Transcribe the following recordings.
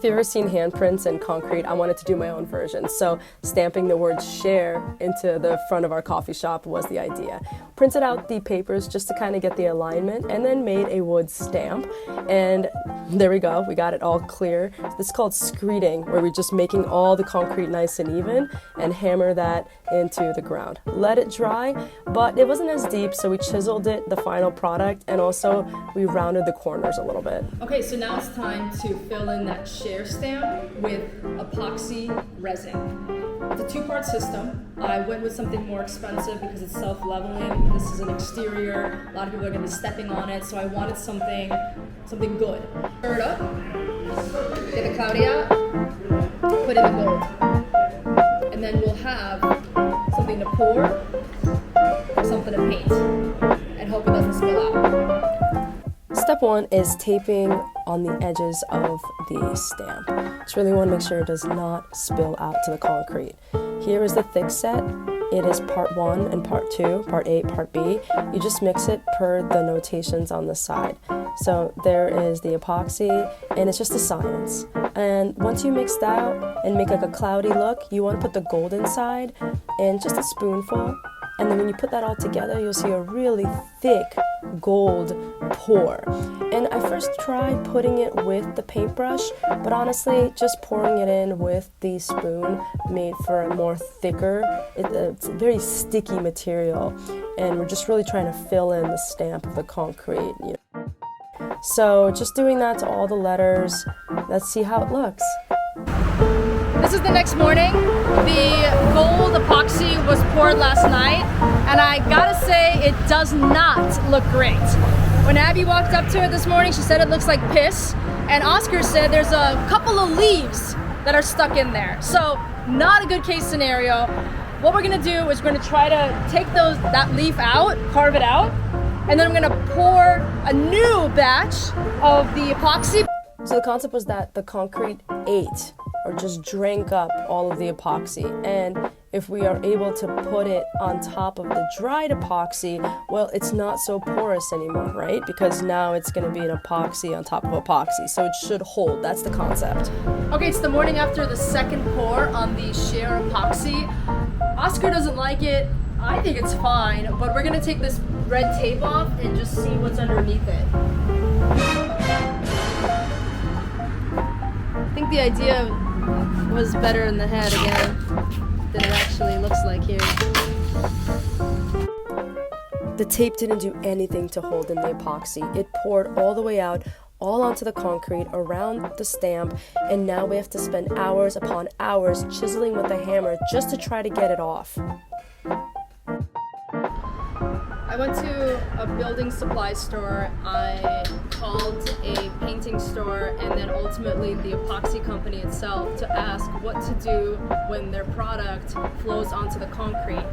if you've ever seen handprints in concrete, I wanted to do my own version. So stamping the word share into the front of our coffee shop was the idea. Printed out the papers just to kind of get the alignment and then made a wood stamp. And there we go, we got it all clear. This is called screeding, where we're just making all the concrete nice and even and hammer that into the ground. Let it dry, but it wasn't as deep, so we chiseled it, the final product, and also we rounded the corners a little bit. Okay, so now it's time to fill in that share stamp with epoxy resin. It's a two-part system. I went with something more expensive because it's self-leveling. This is an exterior. A lot of people are going to be stepping on it, so I wanted something good. Stir it up, get the cloudy out, put in the gold. And then we'll have something to pour, something to paint, and hope it doesn't spill out. Step one is taping on the edges of the stamp. Just really want to make sure it does not spill out to the concrete. Here is the thick set. It is part 1 and part 2, part A, part B. You just mix it per the notations on the side. So there is the epoxy, and it's just a science. And once you mix that out and make like a cloudy look, you want to put the gold inside and just a spoonful. And then when you put that all together, you'll see a really thick gold pour. And I first tried putting it with the paintbrush, but honestly, just pouring it in with the spoon made for a more thicker, it's a very sticky material. And we're just really trying to fill in the stamp of the concrete. So just doing that to all the letters. Let's see how it looks. This is the next morning. The gold epoxy was poured last night, and I gotta say, it does not look great. When Abby walked up to it this morning, she said it looks like piss, and Oscar said there's a couple of leaves that are stuck in there. So, not a good case scenario. What we're gonna do is we're gonna try to take that leaf out, carve it out, and then I'm gonna pour a new batch of the epoxy. So the concept was that the concrete ate or just drank up all of the epoxy, and if we are able to put it on top of the dried epoxy, well, it's not so porous anymore, right? Because now it's going to be an epoxy on top of epoxy, so it should hold. That's the concept. Okay, it's the morning after the second pour on the share epoxy. Oscar doesn't like it. I think it's fine, but we're going to take this red tape off and just see what's underneath it. I think the idea was better in the head again than it actually looks like here. The tape didn't do anything to hold in the epoxy. It poured all the way out, all onto the concrete, around the stamp, and now we have to spend hours upon hours chiseling with a hammer just to try to get it off. I went to a building supply store, I called a painting store, and then ultimately the epoxy company itself to ask what to do when their product flows onto the concrete.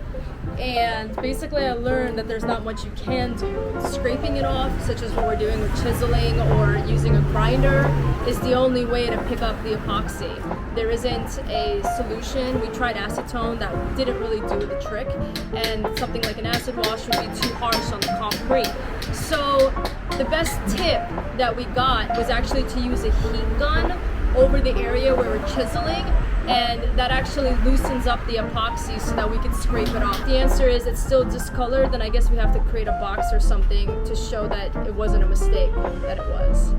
And basically I learned that there's not much you can do. Scraping it off, such as what we're doing with chiseling or using a grinder, is the only way to pick up the epoxy. There isn't a solution. We tried acetone, that didn't really do the trick, and something like an acid wash would be too harsh on the concrete. So the best tip that we got was actually to use a heat gun over the area where we're chiseling, and that actually loosens up the epoxy so that we can scrape it off. The answer is it's still discolored, then I guess we have to create a box or something to show that it wasn't a mistake, that it was.